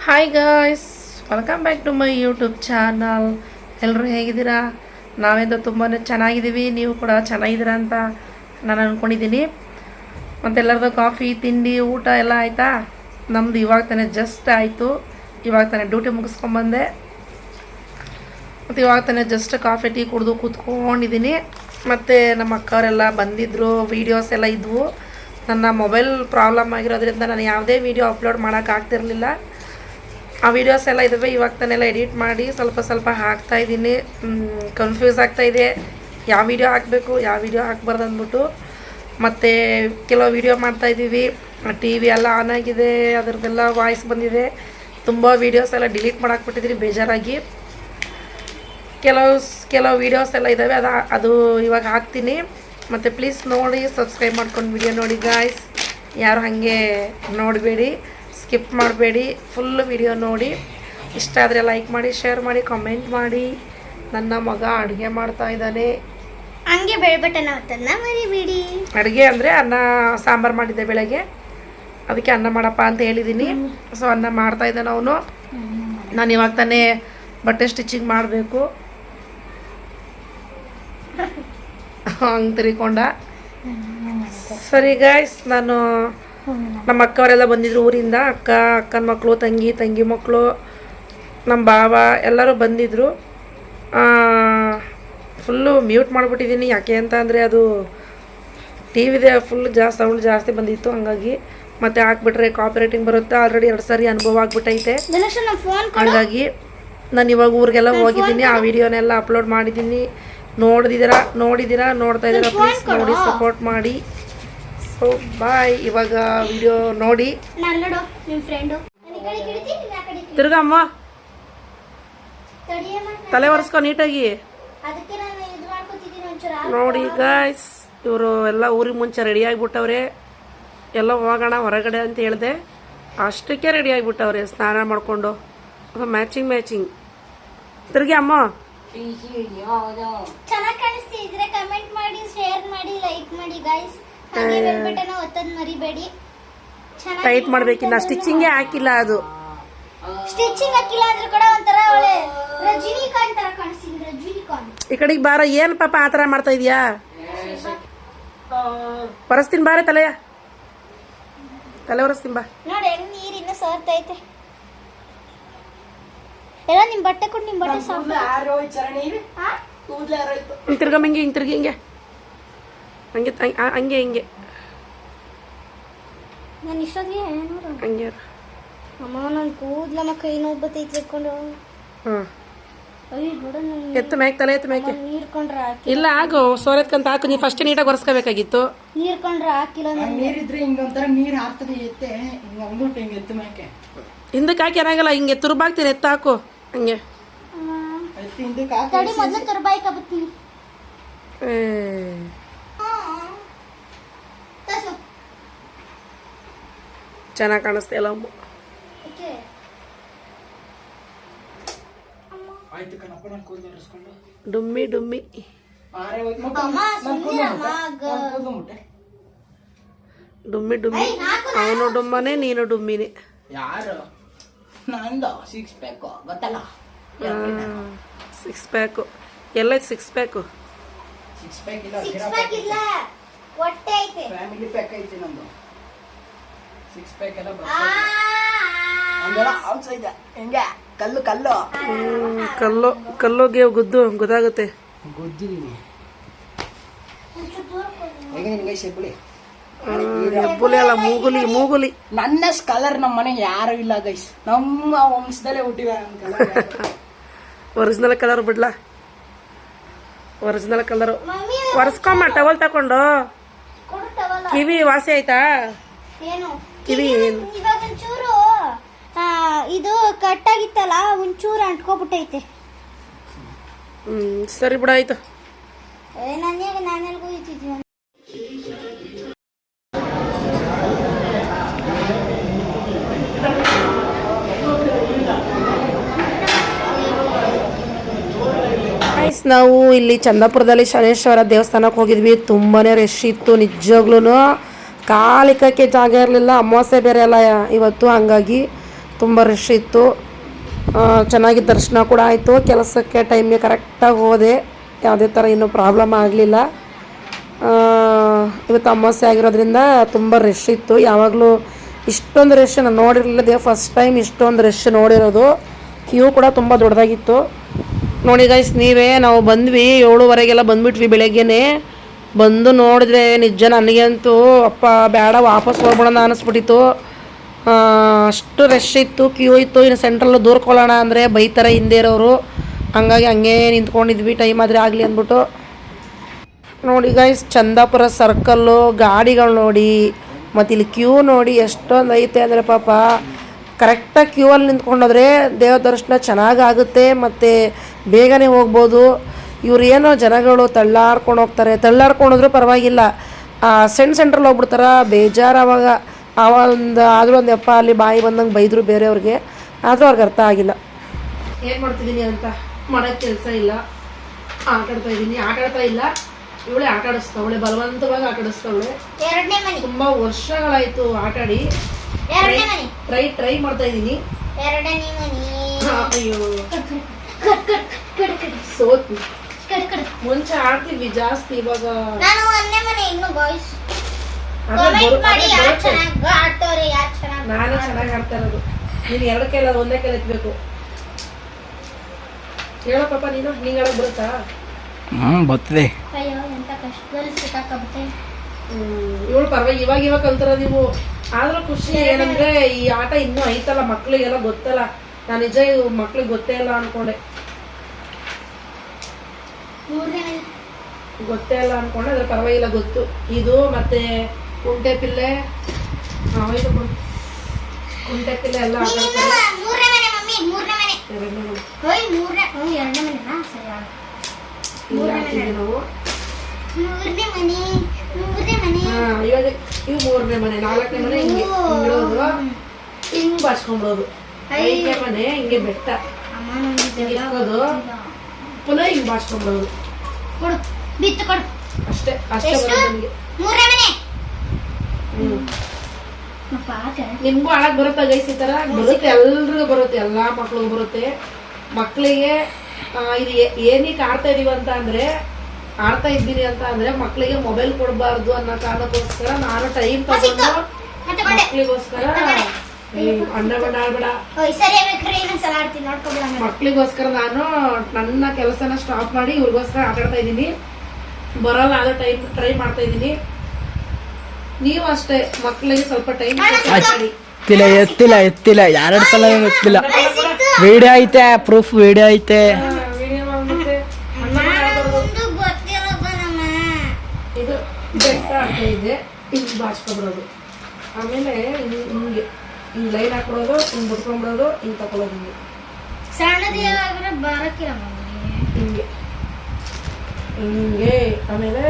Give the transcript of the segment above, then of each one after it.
Hi guys, welcome back to my YouTube channel. ಎಲ್ಲರೂ ಹೇಗಿದ್ದೀರಾ? ನಾವೆಂದು ತುಂಬಾ ಚೆನ್ನಾಗಿದ್ದೀವಿ. ನೀವು ಕೂಡ ಚೆನ್ನಾಗಿದ್ದೀರಾ ಅಂತ ನಾನು ಅಂದ್ಕೊಂಡಿದ್ದೀನಿ. ಮತ್ತೆಲ್ಲರದು ಕಾಫಿ ತಿಂಡಿ ಊಟ ಎಲ್ಲ ಆಯಿತಾ? ನಮ್ಮದು ಇವಾಗ ತಾನೇ ಜಸ್ಟ್ ಆಯಿತು. ಇವಾಗ ತಾನೇ ಡ್ಯೂಟಿ ಮುಗಿಸ್ಕೊಂಬಂದೆ. ಮತ್ತು ಇವಾಗ ತಾನೇ ಜಸ್ಟ್ ಕಾಫಿ ಟೀ ಕುಡಿದು ಕೂತ್ಕೊಂಡಿದ್ದೀನಿ. ಮತ್ತು ನಮ್ಮ ಅಕ್ಕವರೆಲ್ಲ ಬಂದಿದ್ದರು. ವೀಡಿಯೋಸ್ ಎಲ್ಲ ಇದ್ವು. ನನ್ನ ಮೊಬೈಲ್ ಪ್ರಾಬ್ಲಮ್ ಆಗಿರೋದ್ರಿಂದ ನಾನು ಯಾವುದೇ ವೀಡಿಯೋ ಅಪ್ಲೋಡ್ ಮಾಡೋಕ್ಕಾಗ್ತಿರ್ಲಿಲ್ಲ. ಆ ವೀಡಿಯೋಸ್ ಎಲ್ಲ ಇದ್ದಾವೆ. ಇವಾಗ ತಾನೆಲ್ಲ ಎಡಿಟ್ ಮಾಡಿ ಸ್ವಲ್ಪ ಹಾಕ್ತಾಯಿದ್ದೀನಿ. ಕನ್ಫ್ಯೂಸ್ ಆಗ್ತಾಯಿದೆ ಯಾವ ವೀಡಿಯೋ ಹಾಕಬೇಕು, ಯಾವ ವೀಡಿಯೋ ಹಾಕ್ಬಾರ್ದು ಅಂದ್ಬಿಟ್ಟು. ಮತ್ತು ಕೆಲವು ವೀಡಿಯೋ ಮಾಡ್ತಾಯಿದ್ದೀವಿ. ಟಿ ವಿ ಎಲ್ಲ ಆನ್ ಆಗಿದೆ, ಅದರದ್ದೆಲ್ಲ ವಾಯ್ಸ್ ಬಂದಿದೆ. ತುಂಬ ವೀಡಿಯೋಸ್ ಎಲ್ಲ ಡಿಲೀಟ್ ಮಾಡಾಕ್ಬಿಟ್ಟಿದ್ದೀನಿ ಬೇಜಾರಾಗಿ. ಕೆಲವು ವೀಡಿಯೋಸ್ ಎಲ್ಲ ಇದ್ದಾವೆ, ಅದು ಇವಾಗ ಹಾಕ್ತೀನಿ. ಮತ್ತು ಪ್ಲೀಸ್ ನೋಡಿ, ಸಬ್ಸ್ಕ್ರೈಬ್ ಮಾಡ್ಕೊಂಡು ವಿಡಿಯೋ ನೋಡಿ ಗಾಯ್ಸ್. ಯಾರು ಹಾಗೆ ನೋಡಬೇಡಿ, ಸ್ಕಿಪ್ ಮಾಡಬೇಡಿ, ಫುಲ್ ವಿಡಿಯೋ ನೋಡಿ. ಇಷ್ಟ ಆದರೆ ಲೈಕ್ ಮಾಡಿ, ಶೇರ್ ಮಾಡಿ, ಕಾಮೆಂಟ್ ಮಾಡಿ. ನನ್ನ ಮಗ ಅಡುಗೆ ಮಾಡ್ತಾ ಇದ್ದಾನೆ. ಹಂಗೆ ಬೆಳ್ಬಟ್ಟನ ಹೊತ್ತನ್ನ ಮರಿಬೇಡಿ. ಅಡುಗೆ ಅಂದರೆ ಅನ್ನ ಸಾಂಬಾರು ಮಾಡಿದ್ದೆ ಬೆಳಗ್ಗೆ, ಅದಕ್ಕೆ ಅನ್ನ ಮಾಡಪ್ಪ ಅಂತ ಹೇಳಿದ್ದೀನಿ. ಸೊ ಅನ್ನ ಮಾಡ್ತಾ ಇದ್ದಾನೆ ಅವನು. ನಾನು ಇವಾಗ ತಾನೇ ಬಟ್ಟೆ ಸ್ಟಿಚಿಂಗ್ ಮಾಡಬೇಕು ಹಂಗೆ ತಿರ್ಕೊಂಡ. ಸರಿ ಗಾಯ್ಸ್, ನಾನು ನಮ್ಮ ಅಕ್ಕವರೆಲ್ಲ ಬಂದಿದ್ರು ಊರಿಂದ. ಅಕ್ಕನ ಮಕ್ಕಳು, ತಂಗಿ ಮಕ್ಕಳು, ನಮ್ಮ ಭಾವ ಎಲ್ಲರೂ ಬಂದಿದ್ದರು. ಫುಲ್ಲು ಮ್ಯೂಟ್ ಮಾಡಿಬಿಟ್ಟಿದ್ದೀನಿ. ಯಾಕೆ ಅಂತ ಅಂದರೆ ಅದು ಟಿ ವಿದೆ ಫುಲ್ ಸೌಂಡ್ ಜಾಸ್ತಿ ಬಂದಿತ್ತು, ಹಂಗಾಗಿ. ಮತ್ತೆ ಹಾಕ್ಬಿಟ್ರೆ ಕಾಪಿ ರೈಟಿಂಗ್ ಬರುತ್ತೆ. ಆಲ್ರೆಡಿ 2 ಸಾರಿ ಅನುಭವ ಆಗ್ಬಿಟ್ಟೈತೆ. ಹಂಗಾಗಿ ನಾನು ಇವಾಗ ಊರಿಗೆಲ್ಲ ಹೋಗಿದ್ದೀನಿ. ಆ ವಿಡಿಯೋನೆಲ್ಲ ಅಪ್ಲೋಡ್ ಮಾಡಿದ್ದೀನಿ. ನೋಡ್ತಾ ಇದ್ದೀರಾ ಪ್ಲೀಸ್ ನೋಡಿ, ಸಪೋರ್ಟ್ ಮಾಡಿ. So bye. ಇವಾಗ ವಿಡಿಯೋ ನೋಡಿ. ತಿರ್ಗಮ್ಮ ತಲೆ ಒರೆಸ್ಕೊ ನೀಟಾಗಿ. ನೋಡಿ ಗಾಯ್ಸ್, ಇವರು ಎಲ್ಲ ಊರಿಗೆ ಮುಂಚೆ ರೆಡಿ ಆಗಿಬಿಟ್ಟವ್ರೆ. ಎಲ್ಲ ಹೋಗೋಣ ಹೊರಗಡೆ ಅಂತ ಹೇಳಿದೆ, ಅಷ್ಟಕ್ಕೆ ರೆಡಿ ಆಗಿಬಿಟ್ಟವ್ರೆ ಸ್ನಾನ ಮಾಡಿಕೊಂಡು. ಮ್ಯಾಚಿಂಗ್ ತಿರ್ಗಿ ಅಮ್ಮ. ಚೆನ್ನಾಗಿ ಕಾಣಿಸ್ತಿದ್ರೆ ಕಮೆಂಟ್ ಮಾಡಿ, ಶೇರ್ ಮಾಡಿ, ಲೈಕ್ ಮಾಡಿ ಗಾಯ್ಸ್. ಹಾಗೆ ಬೆಲ್ ಬಟನ್ ಒತ್ತೋದು ಮರಿಬೇಡಿ. ಟೈಟ್ ಮಾಡ್ಬೇಕಿನ್ನ ಸ್ಟಿಚಿಂಗೇ ಹಾಕಿಲ್ಲ. ಅದು ಸ್ಟಿಚಿಂಗ್ ಹಾಕಿಲ್ಲ ಅಂದ್ರೆ ಕೂಡ ಒಂಥರ ಒಳ್ಳೆ ರಜನಿಕಾಂತ್ ತರ ಕಾಣಿಸ್ತಿದೆ. ರಜನಿಕಾಂತ್ ಈ ಕಡೆಗೆ ಬಾರ. ಏನು ಪಾಪ ಆ ಥರ ಮಾಡ್ತಾ ಇದೀಯಾ? ಒರೆಸ್ತೀನಿ ಬಾರೆ, ತಲೆ ಒರೆಸ್ತೀನಿ ಬಾ. ನೋಡಿ ಹೆಂಗ್ ನೀರಿನ ಸೋರ್ತೈತೆ. ಎಲ್ಲ ನಿಮ್ ಬಟ್ಟೆ ಕೊಟ್ಟು ನಿಮ್ ಬಟ್ಟೆ ಸಾಫ್ಟ್. ತಿರ್ಗಮ್ಮ ಹಿಂಗೆ ಹಂಗೆ ನಾನು ಇಷ್ಟೊತ್ತಿಗೆ ಹಂಗೆ ಅಮ್ಮ ನನ್ನ ಕೂದ್ಲಮ್ಮ ಕೈ ನೋವು ಬತ್ತೈತೆ ಇಟ್ಕೊಂಡು. ಎತ್ತು ಮ್ಯಾಕೆ, ತಲೆ ಎತ್ತು ಮ್ಯಾಕೆ. ನೀರ್ಕೊಂಡ್ರೆ ಇಲ್ಲ, ಆಗು ಸೋರೆತ್ಕಂತ ಹಾಕು. ನೀವು ಫಸ್ಟ್ ನೀಟಾಗಿ ಒರೆಸ್ಕೋಬೇಕಾಗಿತ್ತು. ನೀರ್ಕೊಂಡ್ರೆ ಹಾಕಿಲ್ಲ. ನೀರಿದ್ರೆ ಹಿಂಗೊಂಥರ ನೀರು ಹಾಕ್ತದೆ. ಎತ್ತೆ ಹಿಂಗೆ ಅಂದ್ಬಿಟ್ಟು ಹಿಂಗೆ ಎತ್ತು ಮ್ಯಾಕೆ ಹಿಂದಕ್ಕೆ ಹಾಕಿ ಏನಾಗಲ್ಲ. ಹಿಂಗೆ ತುರುಬಾಗ್ತೀನಿ, ಎತ್ತು ಹಾಕು ಹಂಗೆ. ಎತ್ತು ಹಿಂದಕ್ಕೆ ಹಾಕಿ ತಡಿ, ಮೊದಲು ತುರ್ಬಾಯಿ ಕಬತ್ತೀನಿ. ಚೆನ್ನಾಗಿ ಕಾಣಿಸ್ತಾ ಇಲ್ಲ ಅಮ್ಮ. ಆಯ್ತು ಕಣಪ್ಪ, ನಾನು ಕೂದಲು ಒರೆಸ್ಕೊಂಡು ಡುಮ್ಮಿ ಅವನು ಡುಮ್ಮನೆ, ನೀನು ಡುಮ್ಮಿನೇ. ಯಾರು? ನಂದು 6 ಪ್ಯಾಕ್ ಗೊತ್ತಲ್ಲ. 6 ಪ್ಯಾಕು ಎಲ್ಲ 6 ಪ್ಯಾಕು. 6 ಪ್ಯಾಕ್ ಇಲ್ಲ, ಇಲ್ಲ ಹೊಟ್ಟೆ ಐತೆ. ಫ್ಯಾಮಿಲಿ ಪ್ಯಾಕ್ ಐತೆ ನಮ್ದು. 6 ಪ್ಯಾಕ್ ಎಲ್ಲ ಔಟ್ಸೈಡ್ ಹೆಂಗೆ ಕಲ್ಲೋಗೆ ಗುದ್ದು ಗೊತ್ತಾಗುತ್ತೆ. ಗೊದ್ದಿದ್ದೀನಿ ಹೇಗೆ ನಿನ್ಗೆ ಶೆಬ್ಬುಳಿ. ಹೆಬ್ಬುಲಿ ಅಲ್ಲ, ಮೂಗುಲಿ. ನನ್ನಷ್ಟು ಕಲರ್ ನಮ್ಮ ಮನೆಗೆ ಯಾರು ಇಲ್ಲ ಗೈಸ್. ನಮ್ಮ ವಂಶದಲ್ಲೇ ಹುಟ್ಟಿವೆ ಒರಿಜಿನಲ್ ಕಲರ್ ಬಿಡ್ಲಾ? ಒರಿಜಿನಲ್ ಕಲರ್ ಒರೆಸ್ಕೊಂಬ. ಟವಲ್ ತಕೊಂಡು. ಕಿವಿ ವಾಸಿ ಆಯ್ತಾ? ಕಿವಿ ಇವಾಗ ಒಂಚೂರು ಇದು ಕಟ್ಟಾಗಿತ್ತಲ್ಲ, ಒಂಚೂರು ಅಂಟ್ಕೊಬಿಟ್ಟೈತೆ. ಸರಿ ಬಿಡ, ಆಯ್ತು. ನಾನೆಲ್ಗೂ ಇಟ್ಟಿದ್ದೀನಿ. ನಾವು ಇಲ್ಲಿ ಚಂದಾಪುರದಲ್ಲಿ ಶನೇಶ್ವರ ದೇವಸ್ಥಾನಕ್ಕೆ ಹೋಗಿದ್ವಿ. ತುಂಬಾ ರಶ್ ಇತ್ತು ನಿಜವಾಗ್ಲೂ. ಕಾಲಿಕ್ಕಕ್ಕೆ ಜಾಗ ಇರಲಿಲ್ಲ. ಅಮಾವಾಸ್ಯೆ ಬೇರೆ ಅಲ್ಲ ಇವತ್ತು, ಹಂಗಾಗಿ ತುಂಬ ರಶ್ ಇತ್ತು. ಚೆನ್ನಾಗಿ ದರ್ಶನ ಕೂಡ ಆಯಿತು. ಕೆಲಸಕ್ಕೆ ಟೈಮ್ಗೆ ಕರೆಕ್ಟಾಗಿ ಹೋದೆ, ಯಾವುದೇ ಥರ ಇನ್ನೂ ಪ್ರಾಬ್ಲಮ್ ಆಗಲಿಲ್ಲ. ಇವತ್ತು ಅಮಾವಾಸ್ಯೆ ಆಗಿರೋದ್ರಿಂದ ತುಂಬ ರಶ್ ಇತ್ತು. ಯಾವಾಗಲೂ ಇಷ್ಟೊಂದು ರಶ್ ನಾನು ನೋಡಿರಲಿಲ್ಲ, ಫಸ್ಟ್ ಟೈಮ್ ಇಷ್ಟೊಂದು ರಶ್ ನೋಡಿರೋದು. ಕ್ಯೂ ಕೂಡ ತುಂಬ ದೊಡ್ಡದಾಗಿತ್ತು. ನೋಡಿ ಗೈಸ್, ನೀವೇ ನಾವು ಬಂದ್ವಿ 7:15 ಬಂದುಬಿಟ್ವಿ ಬೆಳಗ್ಗೆನೇ. ಬಂದು ನೋಡಿದ್ರೆ ನಿಜ ನನಗಂತೂ ಅಪ್ಪ ಬೇಡ ವಾಪಸ್ ಹೋಗ್ಬಿಡೋಣ ಅನ್ನಿಸ್ಬಿಟ್ಟಿತ್ತು. ಅಷ್ಟು ರಶ್ ಇತ್ತು, ಕ್ಯೂ ಇತ್ತು. ಇನ್ನು ಸೆಂಟ್ರಲ್ಲು ದೂರ್ಕೊಳ್ಳೋಣ ಅಂದರೆ ಬೈತಾರೆ ಹಿಂದೆ ಇರೋರು. ಹಂಗಾಗಿ ಹಂಗೇ ನಿಂತ್ಕೊಂಡಿದ್ವಿ, ಟೈಮ್ ಆದರೆ ಆಗಲಿ ಅಂದ್ಬಿಟ್ಟು. ನೋಡಿ ಗೈಸ್, ಚಂದಾಪುರ ಸರ್ಕಲ್ಲು ಗಾಡಿಗಳು ನೋಡಿ, ಮತ್ತು ಇಲ್ಲಿ ಕ್ಯೂ ನೋಡಿ ಎಷ್ಟೊಂದು ಐತೆ ಅಂದರೆ ಪಾಪ ಕರೆಕ್ಟಾಗಿ ಕ್ಯೂ ಅಲ್ಲಿ ನಿಂತ್ಕೊಂಡೋದ್ರೆ ದೇವ್ರ ದರ್ಶನ ಚೆನ್ನಾಗಾಗುತ್ತೆ ಮತ್ತು ಬೇಗನೆ ಹೋಗ್ಬೋದು. ಇವ್ರು ಏನೋ ಜನಗಳು ತಳ್ಳಾಡ್ಕೊಂಡು ಹೋಗ್ತಾರೆ, ತಳ್ಳಾಡ್ಕೊಂಡೋದ್ರೂ ಪರವಾಗಿಲ್ಲ, ಸೆಂಟ್ರಲ್ಲಿ ಹೋಗ್ಬಿಡ್ತಾರ, ಬೇಜಾರು. ಆದರೂ ಒಂದು ಯಪ್ಪ ಅಲ್ಲಿ ಬಾಯಿ ಬಂದಂಗೆ ಬೈದರು ಬೇರೆಯವ್ರಿಗೆ, ಆದರೂ ಅವ್ರಿಗೆ ಅರ್ಥ ಆಗಿಲ್ಲ. ಏನು ಮಾಡ್ತಿದ್ದೀನಿ ಅಂತ ಮಾಡೋಕ್ಕೆ ಕೆಲಸ ಇಲ್ಲ, ಆಟಾಡ್ತಾ ಇದ್ದೀನಿ. ಆಟಾಡ್ತಾ ಇಲ್ಲ, ಇವಳೆ ಆಟ ಆಡಿಸ್ತಾವಳೆ, ಬಲವಂತವಾಗಿ ಆಟ ಆಡಿಸ್ತಾವಳೆ. ತುಂಬ ವರ್ಷಗಳಾಯಿತು ಆಟಾಡಿ, ಟ್ರೈ ಮಾಡ್ತಾ ಇದ್ದೀನಿ. ಅಯ್ಯೋ ಸೋತ್ ಮುಂಚೆ ಆಡ್ತಿದ್ವಿ ಜಾಸ್ತಿ, ಇವಾಗ ನಾನೇ ಚೆನ್ನಾಗಿ ಆಡ್ತಾ ಇರೋದು. ನೀನು 2 ಕೈ ಇಲ್ಲ 1 ಕೈ ಎತ್ತಬೇಕು. ಹೇಳೋ ಪಾಪ, ನೀನು ನಿಂಗೆ ಆಡಕ್ ಬರುತ್ತಾ? ಬರ್ತದೆ. ಇವಳು ಪರವಾಗಿ ಇವಾಗ ಕಲ್ತಾರ ನೀವು. ಆದ್ರೂ ಖುಷಿ ಏನಂದ್ರೆ ಈ ಆಟ ಇನ್ನೂ ಐತಲ್ಲ, ಮಕ್ಳಿಗೆಲ್ಲ ಗೊತ್ತಲ್ಲ. ನಾನು ನಿಜ ಇವು ಮಕ್ಳಿಗೆ ಗೊತ್ತೇ ಇಲ್ಲ ಅನ್ಕೊಂಡೆ, ಅದ್ರ ಪರವಾಗಿಲ್ಲ ಗೊತ್ತು. ಇದು ಮತ್ತೆ ಕುಂಟೆ ಪಿಲ್ಲೆ ಎಲ್ಲ ನಾವು. ಇವು 3ನೇ ಮನೆ, 4ನೇ ಮನೆ ಹಿಂಗೆ ಹಿಂಗಿಡೋದು, ಹಿಂಗ್ ಬಾಚ್ಕೊಂಡ್ಬಿಡೋದು. 5ನೇ ಮನೆ ಹಿಂಗೆ ಬೆಟ್ಟ ಇಕ್ಕೋದು, ಪುನಃ ಹಿಂಗ್ ಬಾಚ್ಕೊಂಡ್ಬಿಡೋದು. ಅಷ್ಟೇ ನಮ್ಗೆ. ನಿಮ್ಗೂ ಆಡಕ್ ಬರುತ್ತಾ ಗೈಸ್? ಈ ತರ ಬರುತ್ತೆ, ಎಲ್ರಿಗೂ ಬರುತ್ತೆ, ಎಲ್ಲಾ ಮಕ್ಳಿಗೂ ಬರುತ್ತೆ. ಮಕ್ಳಿಗೆ ಇದು ಏನಕ್ಕೆ ಆಡ್ತಾ ಇದೀವಿ ಅಂತ ಅಂದ್ರೆ, ಆಡ್ತಾ ಇದ್ದೀನಿ ಅಂತ ಅಂದ್ರೆ ಮಕ್ಳಿಗೆ ಮೊಬೈಲ್ ಕೊಡಬಾರ್ದು ಅನ್ನೋ ಕಾರಣಕ್ಕೋಸ್ಕರ ನಾನು ಟೈಮ್ ತಗೊಂಡು ಮಕ್ಳಿಗೋಸ್ಕರ ಅಣ್ಣ ಬಣ್ಣ ಆಡ್ಬೇಡ, ಮಕ್ಳಿಗೋಸ್ಕರ ನಾನು ನನ್ನ ಕೆಲಸನ ಸ್ಟಾಪ್ ಮಾಡಿ ಇವ್ರಿಗೋಸ್ಕರ ಆಟಾಡ್ತಾ ಇದ್ದೀನಿ. ಬರಲ್ಲ ಆದ ಟೈಮ್ ಟ್ರೈ ಮಾಡ್ತಾ ಇದ್ದೀನಿ. ನೀವು ಅಷ್ಟೇ ಮಕ್ಳಿಗೆ ಸ್ವಲ್ಪ ಟೈಮ್ ಎತ್ತಿಲ್ಲ 2 ಸಲ ಎತ್ತಿಲ್ಲ. ವಿಡಿಯೋ ಐತೆ, ಪ್ರೂಫ್ ವಿಡಿಯೋ ಐತೆ. ಇದು ಬೆಟ್ಟ ಆಗ್ತಾ ಇದೆ, ಹಿಂಗ್ ಬಾಚ್ಕೊಬಿಡೋದು. ಆಮೇಲೆ ಹಿಂಗೆ ಹಿಂಗ್ ಲೈನ್ ಹಾಕೊಡೋದು, ಹಿಂಗ್ ಬಿಟ್ಕೊಂಡ್ಬಿಡೋದು, ಹಿಂಗ್ ತಗೊಳೋದು, ಹಿಂಗೆ ಹಿಂಗೆ ಹಿಂಗೆ. ಆಮೇಲೆ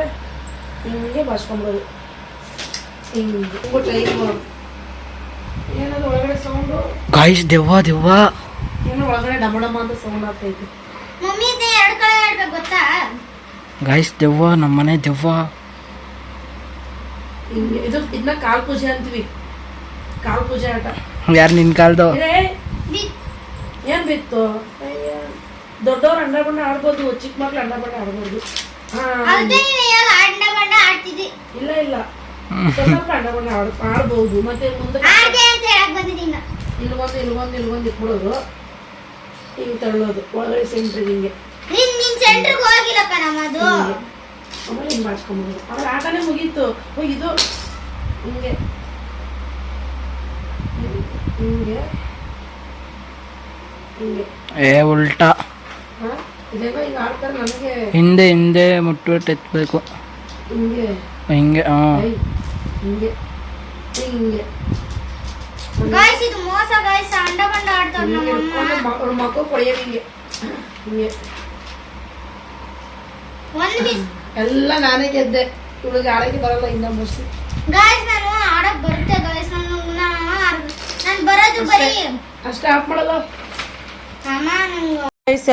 ಹಿಂಗೆ ಬಾಚ್ಕೊಂಡ್ಬಿಡೋದು, ಹಿಂಗೆ ಟೈಮ್. ಏನದು ಒಳಗಡೆ ಸೌಂಡು ಗಾಯ್ಸ್, ದೆವ್ವ ಏನೋ ಒಳಗಡೆ ಡಮ ಅಂತ ಸೌಂಡ್ ಆಗ್ತೈತಿ. ಗಾಯ್ಸ್, ದೆವ್ವ, ನಮ್ಮನೆ ದೆವ್ವ. ಹಿಂಗೆ ಇದನ್ನ ಕಾಲ್ ಪೂಜೆ ಅಂತೀವಿ, ಕಾಲ್ ಪೂಜೆ ಆಟ. ಯಾರು ನಿನ್ ಕಾಲ್ದು? ಏನ್ ಬಿತ್ತು? ದೊಡ್ಡವ್ರು ಅಂಡ ಬಣ್ಣ ಆಡ್ಬೋದು, ಚಿಕ್ಕ ಮಕ್ಳು ಅಂಡ ಬಣ್ಣ ಆಡ್ಬೋದು. ಇಲ್ಲ ಸ್ವಲ್ಪ ಅಂಡ ಬಣ್ಣ ಆಡ್ಬೋದು. ಮತ್ತೆ ಮುಂದೆ ಇಲ್ಗೊಂದು ಇಟ್ಬಿಡೋದು, ಹಿಂಗ್ ತಳ್ಳೋದು ಒಳಗಡೆ ಸೆಂಟ್ರಿಗೆ ಹಿಂಗೆ. ಆಮೇಲೆ ಹಿಂಗ್ ಬಾಚ್ಕೊಂಡ್ಬಿಡೋದು. ಆಮೇಲೆ ಆಟನೇ ಮುಗೀತು. ಇದು ಹಿಂಗೆ ಹಿಂಗೆ ಹಿಂಗೆ ಉಲ್ಟಾ ಇದೇನೋ ಹಿಂಗೆ ಆಡ್ತಾರೆ. ನನಗೆ ಹಿಂದೆ ಮುಟ್ಬಿಟ್ಟು ಎತ್ಬೇಕು. ಹಿಂಗೆ ಹಿಂಗೆ ಹಿಂಗೆ ಹಿಂಗೆ ಮಕ್ಕಳು ಕೊಯ್ಯೋದು ಹಿಂಗೆ ಹಿಂಗೆ. ಎಲ್ಲ ನಾನೇ ಗೆದ್ದೆ, ಇವಳಿಗೆ ಆಡಕ್ಕೆ ಬರಲ್ಲ. ಇನ್ನ ಮುಗಿಸಿ ಅಷ್ಟೇ ಆಫ್ ಮಾಡಲ್ಲ.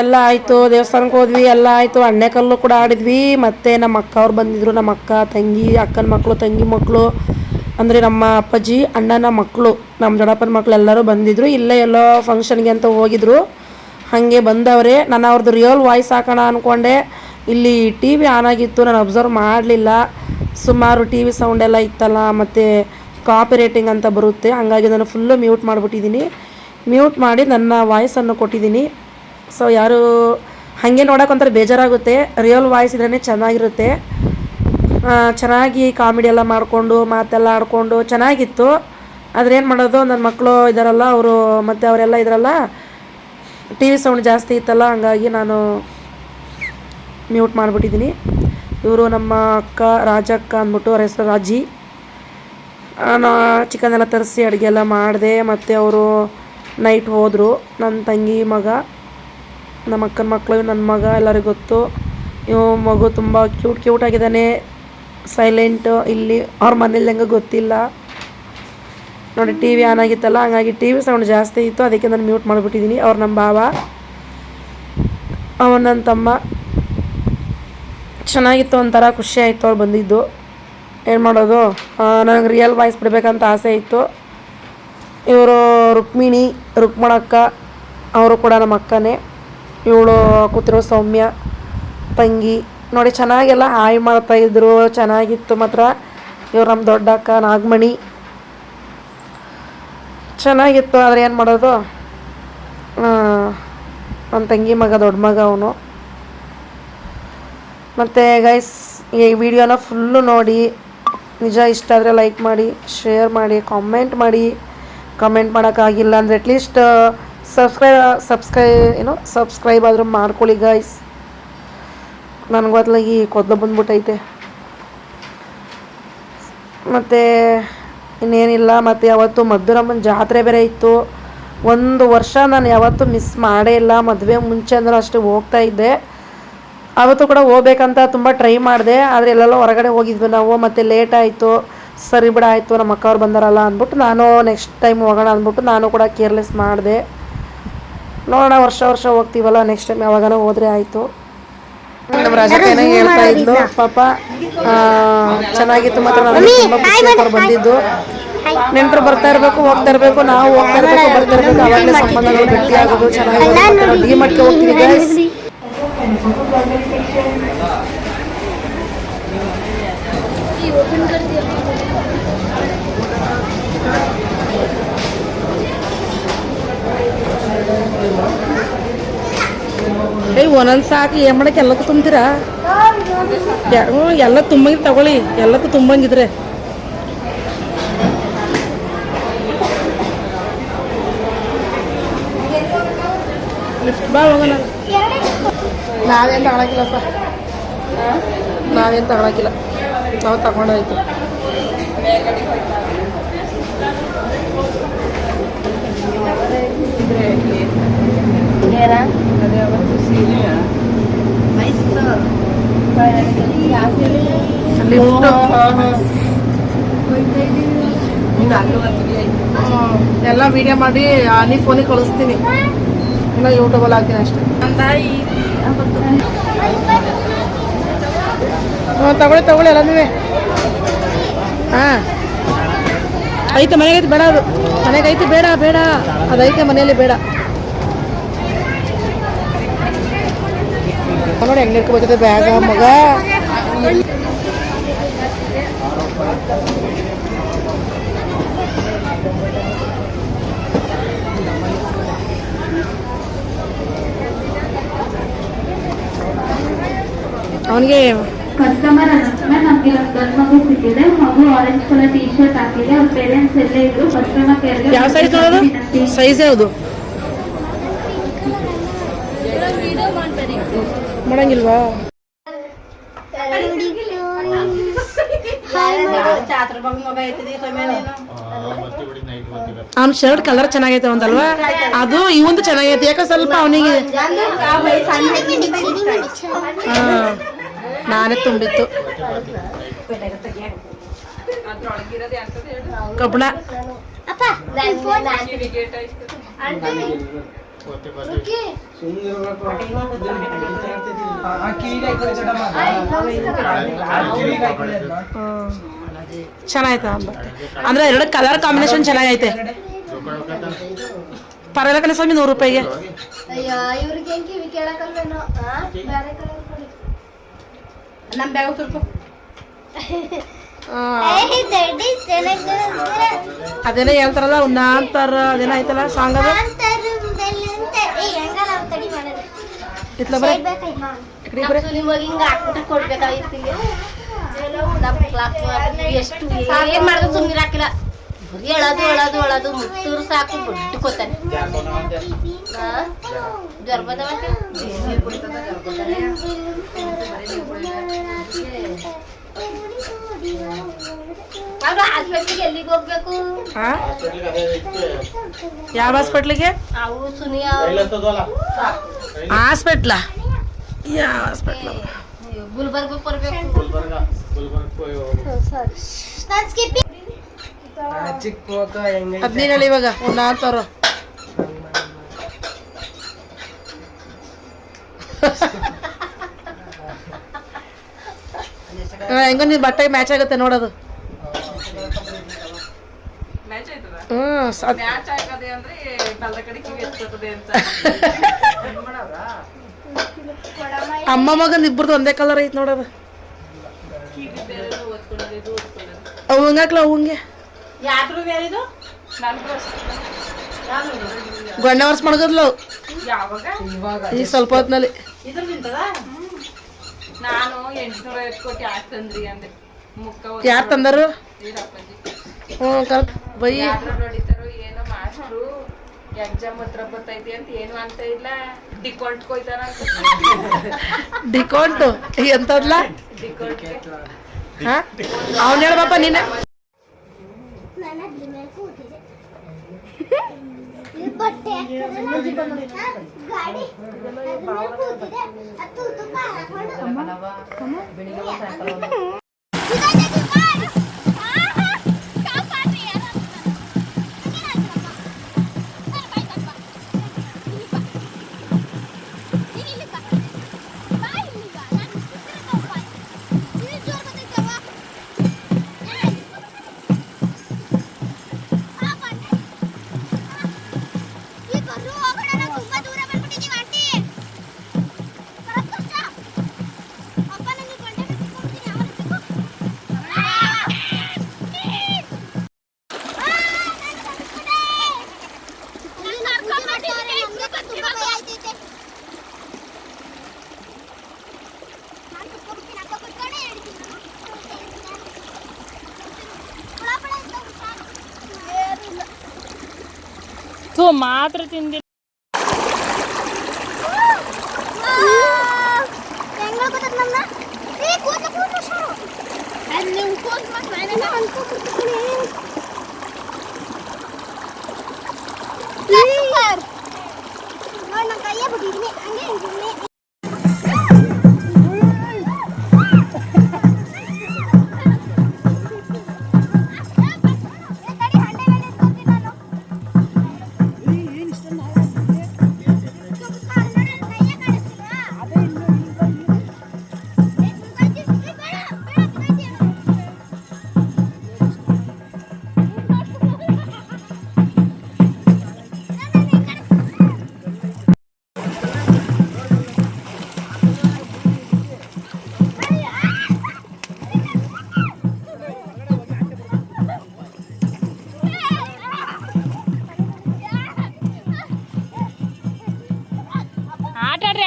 ಎಲ್ಲ ಆಯ್ತು, ದೇವಸ್ಥಾನಕ್ಕೆ ಹೋದ್ವಿ, ಎಲ್ಲ ಆಯ್ತು. ಅಣ್ಣೆಕಲ್ಲು ಕೂಡ ಆಡಿದ್ವಿ. ಮತ್ತೆ ನಮ್ಮ ಅಕ್ಕ ಅವ್ರು ಬಂದಿದ್ರು, ನಮ್ಮ ಅಕ್ಕ ತಂಗಿ, ಅಕ್ಕನ ಮಕ್ಕಳು, ತಂಗಿ ಮಕ್ಕಳು ಅಂದರೆ ನಮ್ಮ ಅಪ್ಪಾಜಿ ಅಣ್ಣನ ಮಕ್ಕಳು ನಮ್ಮ ದೊಡ್ಡಪ್ಪನ ಮಕ್ಕಳು ಎಲ್ಲರೂ ಬಂದಿದ್ದರು. ಇಲ್ಲೇ ಎಲ್ಲೋ ಫಂಕ್ಷನ್ಗೆ ಅಂತ ಹೋಗಿದ್ರು, ಹಾಗೆ ಬಂದವರೇ. ನಾನು ಅವ್ರದ್ದು ರಿಯಲ್ ವಾಯ್ಸ್ ಹಾಕೋಣ ಅಂದ್ಕೊಂಡೆ. ಇಲ್ಲಿ ಟಿ ವಿ ಆನ್ ಆಗಿತ್ತು, ನಾನು ಅಬ್ಸರ್ವ್ ಮಾಡಲಿಲ್ಲ. ಸುಮಾರು ಟಿ ವಿ ಸೌಂಡೆಲ್ಲ ಇತ್ತಲ್ಲ, ಮತ್ತು ಕಾಪಿ ರೇಟಿಂಗ್ ಅಂತ ಬರುತ್ತೆ. ಹಾಗಾಗಿ ನಾನು ಫುಲ್ಲು ಮ್ಯೂಟ್ ಮಾಡಿಬಿಟ್ಟಿದ್ದೀನಿ. ಮ್ಯೂಟ್ ಮಾಡಿ ನನ್ನ ವಾಯ್ಸನ್ನು ಕೊಟ್ಟಿದ್ದೀನಿ. ಸೊ ಯಾರು ಹಾಗೆ ನೋಡೋಕೊಂತಾರೆ ಬೇಜಾರಾಗುತ್ತೆ. ರಿಯಲ್ ವಾಯ್ಸ್ ಇದ್ರೇ ಚೆನ್ನಾಗಿರುತ್ತೆ. ಚೆನ್ನಾಗಿ ಕಾಮಿಡಿ ಎಲ್ಲ ಮಾಡಿಕೊಂಡು ಮಾತೆಲ್ಲ ಆಡಿಕೊಂಡು ಚೆನ್ನಾಗಿತ್ತು. ಆದರೆ ಏನು ಮಾಡೋದು, ನನ್ನ ಮಕ್ಕಳು ಇದ್ದಾರಲ್ಲ ಅವರು, ಮತ್ತು ಅವರೆಲ್ಲ ಇದ್ದಾರಲ್ಲ, ಟಿ ವಿ ಸೌಂಡ್ ಜಾಸ್ತಿ ಇತ್ತಲ್ಲ, ಹಂಗಾಗಿ ನಾನು ಮ್ಯೂಟ್ ಮಾಡಿಬಿಟ್ಟಿದ್ದೀನಿ. ಇವರು ನಮ್ಮ ಅಕ್ಕ ರಾಜಕ್ಕ ಅಂದ್ಬಿಟ್ಟು, ಅವ್ರ ಹೆಸರು ರಾಜಿ. ನಾನು ಚಿಕನ್ ಎಲ್ಲ ತರಿಸಿ ಅಡುಗೆ ಎಲ್ಲ ಮಾಡಿದೆ. ಮತ್ತು ಅವರು ನೈಟ್ ಹೋದರು. ನನ್ನ ತಂಗಿ ಮಗ, ನಮ್ಮ ಅಕ್ಕನ ಮಕ್ಕಳು, ನನ್ನ ಮಗ ಎಲ್ಲರಿಗೂ ಗೊತ್ತು. ಇವು ಮಗು ತುಂಬ ಕ್ಯೂಟ್ ಆಗಿದ್ದಾನೆ, ಸೈಲೆಂಟು. ಇಲ್ಲಿ ಅವ್ರ ಮನೇಲಿ ಹೆಂಗೆ ಗೊತ್ತಿಲ್ಲ ನೋಡಿ. ಟಿ ವಿ ಆನ್ ಆಗಿತ್ತಲ್ಲ, ಹಾಗಾಗಿ ಟಿ ವಿ ಸೌಂಡ್ ಜಾಸ್ತಿ ಇತ್ತು, ಅದಕ್ಕೆ ನಾನು ಮ್ಯೂಟ್ ಮಾಡಿಬಿಟ್ಟಿದ್ದೀನಿ. ಅವ್ರು ನಮ್ಮ ಭಾವ, ಅವನು ನನ್ನ ತಮ್ಮ. ಚೆನ್ನಾಗಿತ್ತು, ಒಂಥರ ಖುಷಿ ಆಯಿತು ಅವ್ರು ಬಂದಿದ್ದು. ಏನು ಮಾಡೋದು, ನನಗೆ ರಿಯಲ್ ವಾಯ್ಸ್ ಬಿಡಬೇಕಂತ ಆಸೆ ಇತ್ತು. ಇವರು ರುಕ್ಮಣಕ್ಕ, ಅವರು ಕೂಡ ನಮ್ಮ ಅಕ್ಕನೇ. ಇವಳು ಕೂತಿರೋ ಸೌಮ್ಯ ತಂಗಿ ನೋಡಿ. ಚೆನ್ನಾಗೆಲ್ಲ ಹಾಯ್ ಮಾಡ್ತಾಯಿದ್ರು, ಚೆನ್ನಾಗಿತ್ತು ಮಾತ್ರ. ಇವ್ರು ನಮ್ಮ ದೊಡ್ಡ ಅಕ್ಕ ನಾಗಮಣಿ, ಚೆನ್ನಾಗಿತ್ತು. ಆದರೆ ಏನು ಮಾಡೋದು, ನನ್ನ ತಂಗಿ ಮಗ, ದೊಡ್ಡ ಮಗ ಅವನು. ಮತ್ತು ಗೈಸ್, ಈ ವಿಡಿಯೋನ ಫುಲ್ಲು ನೋಡಿ. ನಿಜ ಇಷ್ಟ ಆದರೆ ಲೈಕ್ ಮಾಡಿ, ಶೇರ್ ಮಾಡಿ, ಕಾಮೆಂಟ್ ಮಾಡಿ. ಕಮೆಂಟ್ ಮಾಡೋಕ್ಕಾಗಿಲ್ಲ ಅಂದರೆ ಅಟ್ಲೀಸ್ಟ್ ಸಬ್ಸ್ಕ್ರೈಬ್ ಆದರೂ ಮಾಡ್ಕೊಳ್ಳಿ ಗೈಸ್. ನನಗೊತ್ಲಾಗಿ ಕೊದ್ಲು ಬಂದ್ಬಿಟ್ಟೈತೆ. ಮತ್ತು ಇನ್ನೇನಿಲ್ಲ. ಮತ್ತು ಯಾವತ್ತು ಮಧುರಮ್ಮನ ಜಾತ್ರೆ ಬೇರೆ ಇತ್ತು. ಒಂದು ವರ್ಷ ನಾನು ಯಾವತ್ತೂ ಮಿಸ್ ಮಾಡೇ ಇಲ್ಲ. ಮದುವೆ ಮುಂಚೆ ಅಂದ್ರೆ ಅಷ್ಟೇ ಹೋಗ್ತಾಯಿದ್ದೆ. ಅವತ್ತು ಕೂಡ ಹೋಗ್ಬೇಕಂತ ತುಂಬ ಟ್ರೈ ಮಾಡಿದೆ, ಆದರೆ ಎಲ್ಲೆಲ್ಲೋ ಹೊರಗಡೆ ಹೋಗಿದ್ವಿ ನಾವು. ಮತ್ತು ಲೇಟ್ ಆಯಿತು. ಸರಿ ಬಿಡ ಆಯಿತು, ನಮ್ಮ ಅಕ್ಕವ್ರು ಬಂದಾರಲ್ಲ ಅಂದ್ಬಿಟ್ಟು ನಾನು ನೆಕ್ಸ್ಟ್ ಟೈಮ್ ಹೋಗೋಣ ಅಂದ್ಬಿಟ್ಟು ನಾನು ಕೂಡ ಕೇರ್ಲೆಸ್ ಮಾಡಿದೆ. ನೋಡೋಣ, ವರ್ಷ ಹೋಗ್ತೀವಲ್ಲ, ನೆಕ್ಸ್ಟ್ ಟೈಮ್ ಯಾವಾಗನೋ ಹೋದರೆ ಆಯಿತು. ನಮ್ಮ ರಾಜಕೇನ ಹೇಳ್ತಾ ಇದ್ಲು ಪಾಪ. ಚೆನ್ನಾಗಿತ್ತು ಮಾತ್ರ. ನನಗೆ ತುಂಬ ಖುಷಿ ಅವ್ರು ಬಂದಿದ್ದು. ನೆಂಟರು ಬರ್ತಾ ಇರಬೇಕು, ಹೋಗ್ತಾ ಇರಬೇಕು, ನಾವು ಹೋಗ್ತಾ ಇರಬೇಕು, ಬರ್ತಾ ಇರಬೇಕು. ಅವಾಗಲೇ ಸಂಬಂಧಗಳು ಗಟ್ಟಿ ಆಗೋದು. ಚೆನ್ನಾಗಿ ಡಿ ಮಟ್ಗೆ ಹೋಗ್ತೀವಿ ಗೈಸ್. ಒಂದೊಂದು ಸಾಕು, ಏನು ಮಾಡಕ್ಕೆ ಎಲ್ಲಕ್ಕೂ ತುಂಬ್ತೀರಾ? ಎಲ್ಲ ತುಂಬಂಗಿದ್ರೆ ತಗೊಳ್ಳಿ, ಎಲ್ಲಕ್ಕೂ ತುಂಬಂಗಿದ್ರೆ. ಬಾ ಹೋಗೋಣ. ನಾವೇನು ತಗೊಳಕಿಲ್ಲಪ್ಪ, ನಾವೇನು ತಗೊಳಕಿಲ್ಲ, ನಾವು ತಗೊಂಡಾಯ್ತು. ಎಲ್ಲ ವಿಡಿಯೋ ಮಾಡಿ ನೀ ಫೋನಿಗೆ ಕಳಿಸ್ತೀನಿ, ಇಲ್ಲ ಯೂಟ್ಯೂಬಲ್ಲಿ ಹಾಕ್ತೀನಿ ಅಷ್ಟೇ. ತಗೊಳ್ಳಿ ಎಲ್ಲ ನೀವೇ. ಹಾಂ ಐತೆ, ಮನೆಗೆ ಐತೆ ಬೇಡ, ಅದು ಮನೆಗೆ ಐತೆ ಬೇಡ, ಅದೈತೆ ಮನೆಯಲ್ಲಿ ಬೇಡ. ನೋಡಿ ಹೆಂಗೆ ಇಟ್ಕೊಬೇಕಿದೆ ಬ್ಯಾಗ ಮಗ. ಅವನಿಗೆ ಕಸ್ಟಮರ್ ಅನ್ನಿಸ್ತಾರೆ. ನಮ್ಗೆ ಗಂಡು ಮಗು ಸಿಕ್ಕಿದೆ, ಮಗು ಆರೆಂಜ್ ಕಲರ್ ಟೀ ಶರ್ಟ್ ಹಾಕಿದೆ. ಅವ್ರ ಪೇರೆಂಟ್ಸ್ ಎಲ್ಲೇ ಇದ್ರು. ಕಸ್ಟಮರ್ ಕೇರ್ಗೆ ಯಾವ ಸೈಜ್ ನೋಡೋದು? ಸೈಜ್ ಯಾವುದು ಮಾಡಂಗಿಲ್ವಾ? ಅವ್ನ ಶರ್ಟ್ ಕಲರ್ ಚೆನ್ನಾಗೈತೆ ಒಂದಲ್ವಾ? ಅದು ಇವಂದು ಚೆನ್ನಾಗೈತೆ. ಯಾಕೆ ಸ್ವಲ್ಪ ಅವನಿಗೆ ನಾನೇ ತುಂಬಿತ್ತು ಕಬ್ಬಣ. ಚೆನ್ನಾಯ್ತಾ ಬಟ್ಟೆ ಅಂದ್ರೆ ಎರಡು ಕಲರ್ ಕಾಂಬಿನೇಷನ್ ಚೆನ್ನಾಗೈತೆ. ಪರವಾಗಿಲ್ಲ ಸ್ವಾಮಿ 100 ರೂಪಾಯಿಗೆ. ಅಯ್ಯೋ ಇವ್ರಿಗೆ ಹೆಂಗೆ ಕಿವಿ ಕೇಳಕಲ್ವೇನೋ ಬೇರೆ ಕಲರ್ ಕೊಡಿ. ನಮ್ಮ ಬ್ಯಾಗ್ ಸ್ವಲ್ಪ ಅದೇನೋ ಹೇಳ್ತಾರಲ್ಲ ಅಂತಾರ ಅದೇನೋ ಐತಲ್ಲ ಸಾಂಗ್ ಅದು ಇತ್ಲ ಬರೀ ಏನ್ ಮಾಡಿದ್ರು ಸುಮ್ಮನೆ ಹಾಕಿಲ್ಲ. ಹೇಳೋದು ಹೇಳೋದು ಹೇಳೋದು ಮುತ್ತೂರು ಸಾಕು ಬಿಟ್ಟುಕೋತಾನೆ. ಜ್ವರ ಬಂದವಂತೆ ಹಾಸ್ಪಿಟ್ಲಿಗೆ ಎಲ್ಲಿಗೆ ಹೋಗ್ಬೇಕು? ಯಾವ ಹಾಸ್ಪಿಟ್ಲಿಗೆ? ಅವು ಸುನಿಯಾ ಹಾಸ್ಪಿಟ್ಲ ಯಾವ ಹಾಸ್ಪಿಟ್ಲ? ಗುಲ್ಬರ್ಗಕ್ಕೆ ಬರ್ಬೇಕು. ಚಿಕ್ಕ ಹೇಳಿ ಇವಾಗ ಅಂತಾರ ಹೆಂಗ ನೀನ್ ಬಟ್ಟೆ ಮ್ಯಾಚ್ ಆಗುತ್ತೆ ನೋಡೋದು. ಅಮ್ಮ ಮಗನ್ ಇಬ್ಬರದು ಒಂದೇ ಕಲರ್ ಐತ್ ನೋಡೋದು. ಅವು ಹಂಗಾಕ್ಲ ಅವಂಗೆ ಗೊಣ್ಣ ವರ್ಷ ಮಣಗದ್ಲು ಈಗ ಸ್ವಲ್ಪ ಹೊತ್ನಲ್ಲಿ. ನಾನು 850 ಕೋಟಿ ಆಗ್ತಂದ್ರಿ ಅಂದೆ ಯಾರು ತಂದರು? ಹ್ಞೂ ಕರೆಕ್ಟ್ ಬೈ ನೋಡಿತಾರೋ ಏನೋ ಮಾಸ್ಟ್ರು ಎಕ್ಸಾಮ್ ಹತ್ರ ಬರ್ತೈತಿ ಅಂತ ಏನು ಅಂತ ಇಲ್ಲ. ಡಿಕೌಂಟ್ ಕೊಯ್ತಾರ ಡಿಕೌಂಟು ಎಂತದ್ಲ ಹಾ ಅವನ್ ಹೇಳ್ಬಪ್ಪ ನೀನೆ. ಬಟ್ಟೆ ಮಾತ್ರ ತಿಂದಿ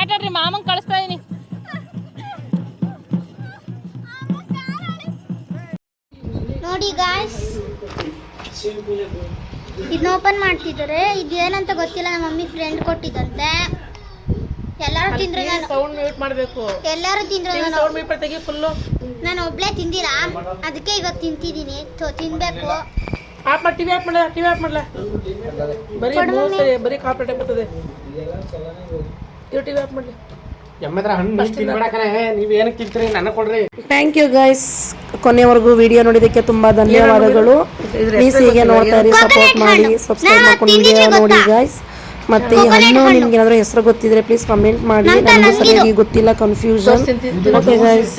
ಆಟಾಡ್ರಿ ಮಾಮಂಗ್ ಕಳಿಸ್ತಾ ಇದೀನಿ. ನೋಡಿ ಗಾಯ್ಸ್ ಇದನ್ನ ಓಪನ್ ಮಾಡ್ತಿದ್ದಾರೆ. ಇದೇನಂತ ಗೊತ್ತಿಲ್ಲ, ನಮ್ಮ ಮಮ್ಮಿ ಫ್ರೆಂಡ್ ಕೊಟ್ಟಿದ್ದಂತೆ. ಎಲ್ಲಾರು ತಿಂದ್ರು, ಸೌಂಡ್ ಮ್ಯೂಟ್ ಮಾಡಬೇಕು. ಎಲ್ಲಾರು ತಿಂದ್ರು, ಸೌಂಡ್ ಮ್ಯೂಟ್ ತೆಗಿ ಫುಲ್ಲು. ನಾನು ಒಬ್ಳೆ ತಿಂದಿಲ್ಲ, ಅದಕ್ಕೆ ಇವಾಗ ತಿಂತಿದ್ದೀನಿ. ತಿನ್ಬೇಕು. ಆಫ್ ಮಾಡಿ ಟಿವಿ ಆಫ್ ಮಾಡಲ ಬರೀ ಕಾಪರೇಟ್ ಬರ್ತದೆ. ಟಿವಿ ಆಫ್ ಮಾಡಲಿ. ಥ್ಯಾಂಕ್ ಯು ಗೈಸ್, ಕೊನೆವರೆಗೂ ವಿಡಿಯೋ ನೋಡಿದ್ದಕ್ಕೆ ತುಂಬಾ ಧನ್ಯವಾದಗಳು. ಪ್ಲೀಸ್ ಹೀಗೆ ನೋಡ್ತಾ ಇರಿ, ಸಪೋರ್ಟ್ ಮಾಡಿ, ಸಬ್ಸ್ಕ್ರೈಬ್ ಮಾಡ್ಕೊಂಡು ವಿಡಿಯೋ ನೋಡಿ ಗೈಸ್. ಮತ್ತೆ ಈ ಹಣ್ಣು ನಿಮ್ಗೆ ಏನಾದರೂ ಹೆಸರು ಗೊತ್ತಿದ್ರೆ ಪ್ಲೀಸ್ ಕಮೆಂಟ್ ಮಾಡಿ. ನನಗೂ ಸರಿಯಾಗಿ ಗೊತ್ತಿಲ್ಲ, ಕನ್ಫ್ಯೂಷನ್. Okay guys.